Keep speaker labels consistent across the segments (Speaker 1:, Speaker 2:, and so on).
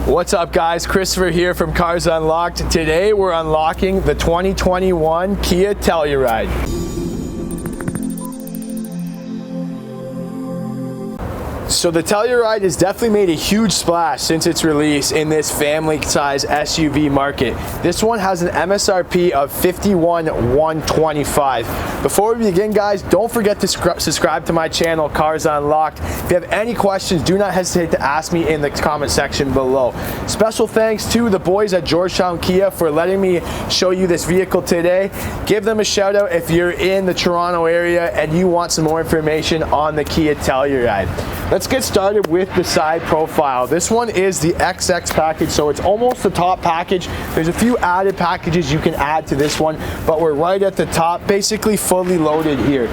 Speaker 1: What's up guys, Christopher here from Cars Unlocked. Today we're unlocking the 2021 Kia Telluride. So the Telluride has definitely made a huge splash since its release in this family size SUV market. This one has an MSRP of $51,125. Before we begin guys, don't forget to subscribe to my channel, Cars Unlocked. If you have any questions, do not hesitate to ask me in the comment section below. Special thanks to the boys at Georgetown Kia for letting me show you this vehicle today. Give them a shout out if you're in the Toronto area and you want some more information on the Kia Telluride. Let's get started with the side profile. This one is the XX package, so it's almost the top package. There's a few added packages you can add to this one, but we're right at the top, basically fully loaded here.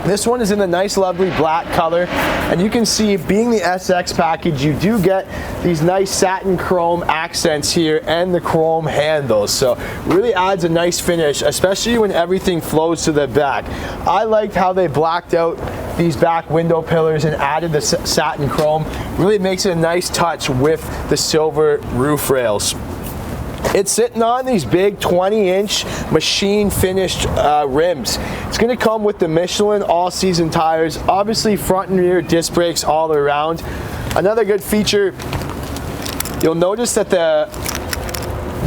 Speaker 1: This one is in a nice lovely black color, and you can see, being the SX package, you do get these nice satin chrome accents here and the chrome handles, so really adds a nice finish, especially when everything flows to the back. I liked how they blacked out these back window pillars and added the satin chrome. Really makes it a nice touch with the silver roof rails. It's sitting on these big 20-inch machine finished rims. It's going to come with the Michelin all-season tires, obviously front and rear disc brakes all around. Another good feature, you'll notice that the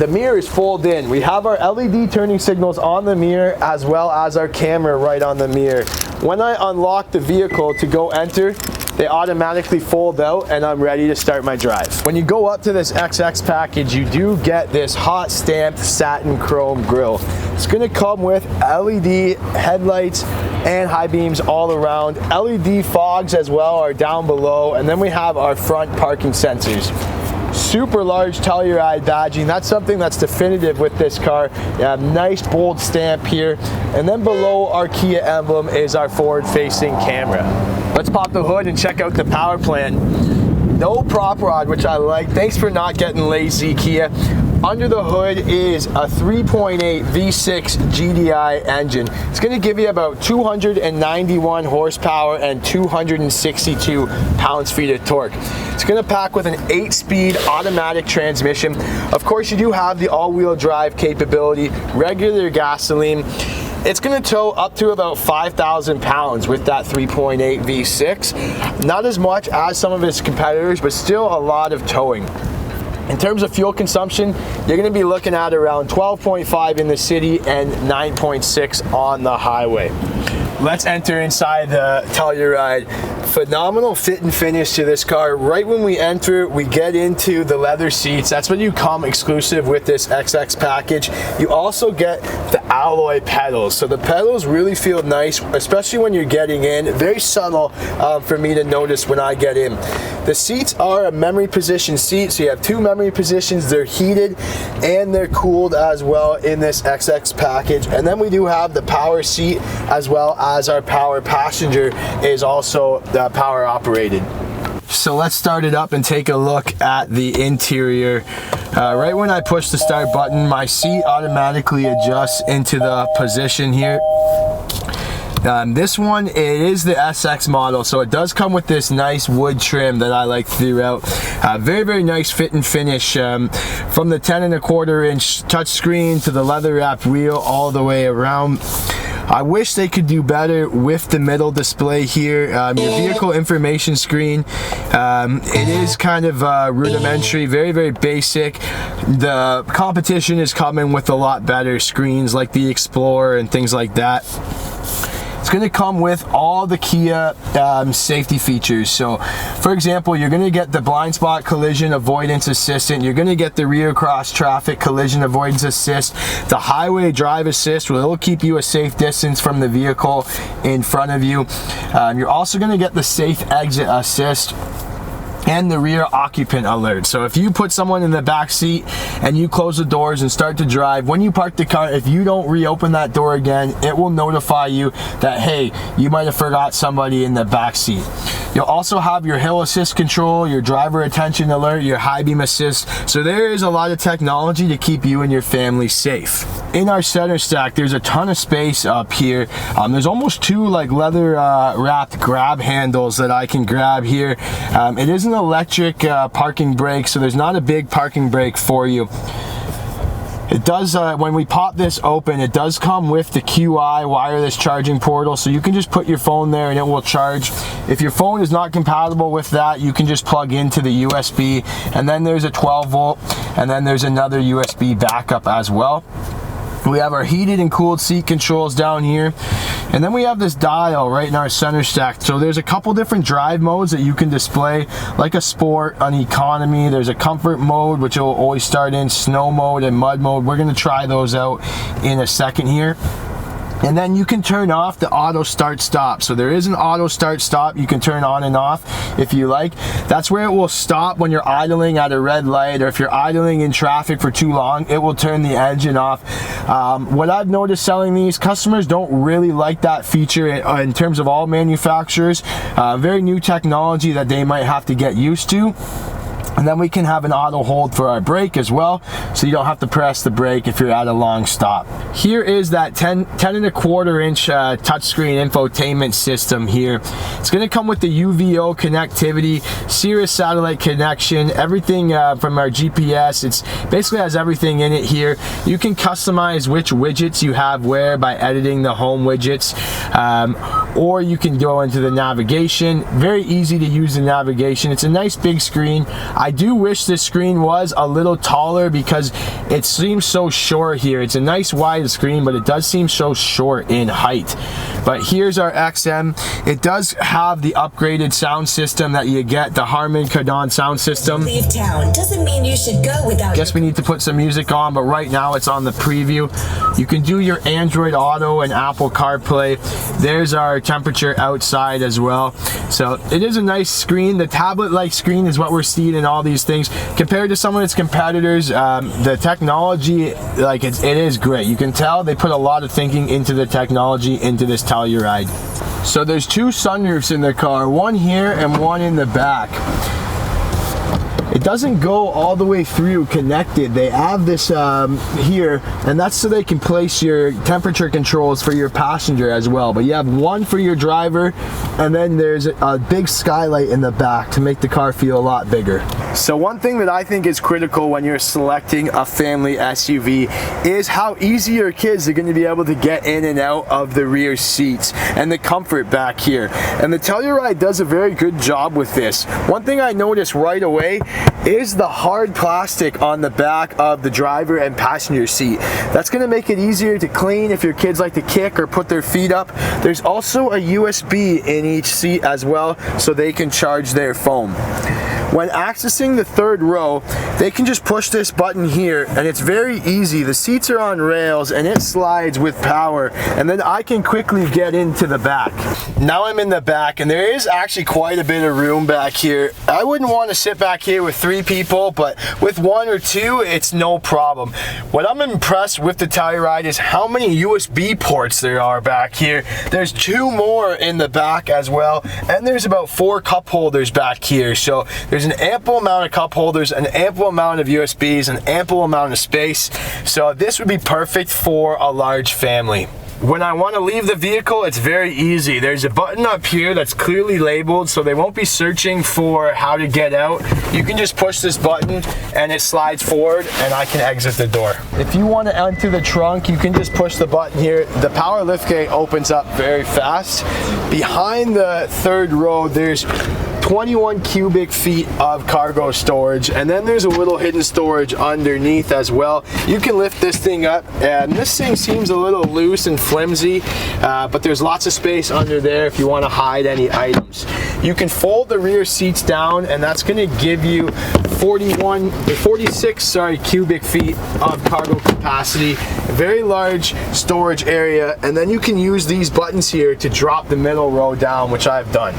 Speaker 1: mirror is folded in. We have our LED turning signals on the mirror as well as our camera right on the mirror. When I unlock the vehicle to go enter, they automatically fold out and I'm ready to start my drive. When you go up to this XX package, you do get this hot stamped satin chrome grille. It's gonna come with LED headlights and high beams all around. LED fogs as well are down below, and then we have our front parking sensors. Super large Telluride badging. That's something that's definitive with this car. You have nice bold stamp here, and then below our Kia emblem is our forward-facing camera. Let's pop the hood and check out the power plant. No prop rod, which I like. Thanks for not getting lazy, Kia. Under the hood is a 3.8 V6 GDI engine. It's going to give you about 291 horsepower and 262 pounds-feet of torque. It's going to pack with an 8-speed automatic transmission. Of course, you do have the all-wheel drive capability, regular gasoline. It's going to tow up to about 5,000 pounds with that 3.8 V6. Not as much as some of its competitors, but still a lot of towing. In terms of fuel consumption, you're going to be looking at around 12.5 in the city and 9.6 on the highway. Let's enter inside the Telluride. Phenomenal fit and finish to this car. Right when we enter, we get into the leather seats. That's when you come exclusive with this XX package. You also get the alloy pedals. So the pedals really feel nice, especially when you're getting in. Very subtle for me to notice when I get in. The seats are a memory position seat, so you have two memory positions. They're heated and they're cooled as well in this XX package. And then we do have the power seat, as well as our power passenger is also power operated. So let's start it up and take a look at the interior. Right when I push the start button, my seat automatically adjusts into the position here. This one, it is the SX model, so it does come with this nice wood trim that I like throughout. Very, very nice fit and finish, from the 10.25-inch touchscreen to the leather wrapped wheel all the way around. I wish they could do better with the middle display here. Your vehicle information screen, it is kind of rudimentary, very, very basic. The competition is coming with a lot better screens like the Explorer and things like that. It's going to come with all the Kia safety features. So, for example, you're going to get the blind spot collision avoidance assistant. You're going to get the rear cross traffic collision avoidance assist. The highway drive assist will keep you a safe distance from the vehicle in front of you. You're also going to get the safe exit assist and the rear occupant alert. So if you put someone in the back seat and you close the doors and start to drive, when you park the car, if you don't reopen that door again, it will notify you that, hey, you might have forgot somebody in the back seat. You'll also have your hill assist control, your driver attention alert, your high beam assist. So there is a lot of technology to keep you and your family safe. In our center stack, there's a ton of space up here. There's almost two like leather wrapped grab handles that I can grab here. It isn't an electric parking brake, so there's not a big parking brake for you. It does, when we pop this open, it does come with the QI wireless charging portal, so you can just put your phone there and it will charge. If your phone is not compatible with that, you can just plug into the USB, and then there's a 12 volt, and then there's another USB backup as well. We have our heated and cooled seat controls down here, and then we have this dial right in our center stack. So there's a couple different drive modes that you can display, like a sport, an economy. There's a comfort mode, which will always start in, snow mode and mud mode. We're going to try those out in a second here. And then you can turn off the auto start stop. So there is an auto start stop you can turn on and off if you like. That's where it will stop when you're idling at a red light, or if you're idling in traffic for too long, it will turn the engine off. What I've noticed selling these, customers don't really like that feature in terms of all manufacturers. Very new technology that they might have to get used to. And then we can have an auto hold for our brake as well, so you don't have to press the brake if you're at a long stop. Here is that 10.25 inch touchscreen infotainment system here. It's going to come with the UVO connectivity, Sirius satellite connection, everything from our GPS. It's basically has everything in it here. You can customize which widgets you have where by editing the home widgets, or you can go into the navigation. Very easy to use the navigation. It's a nice big screen. I do wish this screen was a little taller because it seems so short here. It's a nice wide screen, but it does seem so short in height. But here's our XM. It does have the upgraded sound system that you get, the Harman Kardon sound system.
Speaker 2: Leave town doesn't mean you should go without.
Speaker 1: Guess we need to put some music on, but right now it's on the preview. You can do your Android Auto and Apple CarPlay. There's our temperature outside as well. So it is a nice screen. The tablet-like screen is what we're seeing in all these things. Compared to some of its competitors, the technology, like it is great. You can tell they put a lot of thinking into the technology into this Telluride. So there's two sunroofs in the car, one here and one in the back. It doesn't go all the way through connected. They have this here, and that's so they can place your temperature controls for your passenger as well. But you have one for your driver, and then there's a big skylight in the back to make the car feel a lot bigger. So one thing that I think is critical when you're selecting a family SUV is how easy your kids are going to be able to get in and out of the rear seats and the comfort back here. And the Telluride does a very good job with this. One thing I noticed right away is the hard plastic on the back of the driver and passenger seat. That's going to make it easier to clean if your kids like to kick or put their feet up. There's also a USB in each seat as well, so they can charge their phone. When accessing the third row, they can just push this button here, and it's very easy. The seats are on rails and it slides with power, and then I can quickly get into the back. Now I'm in the back, and there is actually quite a bit of room back here. I wouldn't want to sit back here with 3 people, but with 1 or 2, it's no problem. What I'm impressed with the Telluride is how many USB ports there are back here. There's 2 more in the back as well, and there's about 4 cup holders back here. So there's an ample amount of cup holders, an ample amount of USBs, an ample amount of space. So this would be perfect for a large family. When I want to leave the vehicle, it's very easy. There's a button up here that's clearly labeled, so they won't be searching for how to get out. You can just push this button and it slides forward, and I can exit the door. If you want to enter the trunk, you can just push the button here. The power liftgate opens up very fast. Behind the third row, there's 21 cubic feet of cargo storage, and then there's a little hidden storage underneath as well. You can lift this thing up, and this thing seems a little loose and flimsy, but there's lots of space under there if you want to hide any items. You can fold the rear seats down, and that's going to give you 46 cubic feet of cargo capacity. A very large storage area, and then you can use these buttons here to drop the middle row down, which I've done.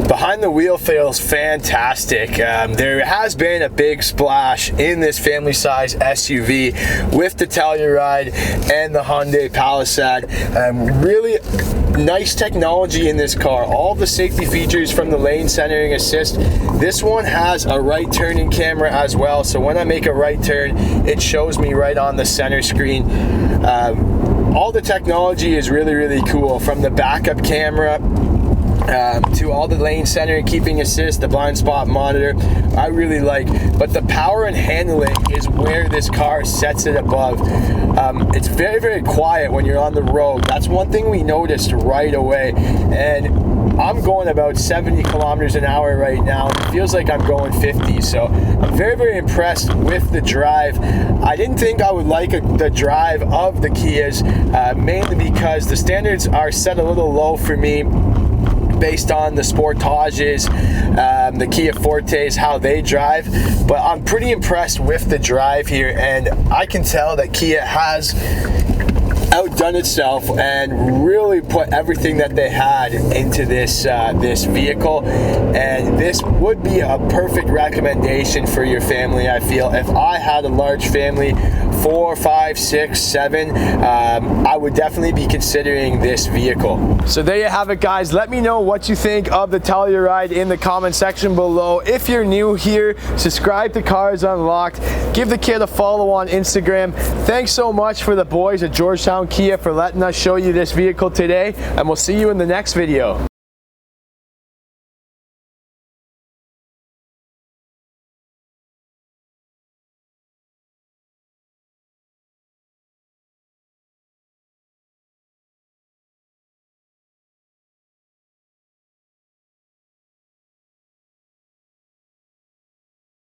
Speaker 1: Behind the wheel feels fantastic. There has been a big splash in this family size SUV with the Telluride and the Hyundai Palisade. Really nice technology in this car. All the safety features from the lane centering assist. This one has a right turning camera as well, so when I make a right turn, it shows me right on the center screen. All the technology is really, really cool, from the backup camera to all the lane center and keeping assist, the blind spot monitor, I really like. But the power and handling is where this car sets it above. It's very, very quiet when you're on the road. That's one thing we noticed right away. And I'm going about 70 kilometers an hour right now. It feels like I'm going 50. So I'm very, very impressed with the drive. I didn't think I would like the drive of the Kias, mainly because the standards are set a little low for me, based on the Sportages, the Kia Fortes, how they drive. But I'm pretty impressed with the drive here, and I can tell that Kia has outdone itself and really put everything that they had into this this vehicle. And this would be a perfect recommendation for your family. I feel if I had a large family, 4, 5, 6, 7, I would definitely be considering this vehicle. So there you have it, guys. Let me know what you think of the Telluride in the comment section below. If you're new here, subscribe to Cars Unlocked. Give the kid a follow on Instagram. Thanks so much for the boys at Georgetown Kia for letting us show you this vehicle today, and we'll see you in the next video.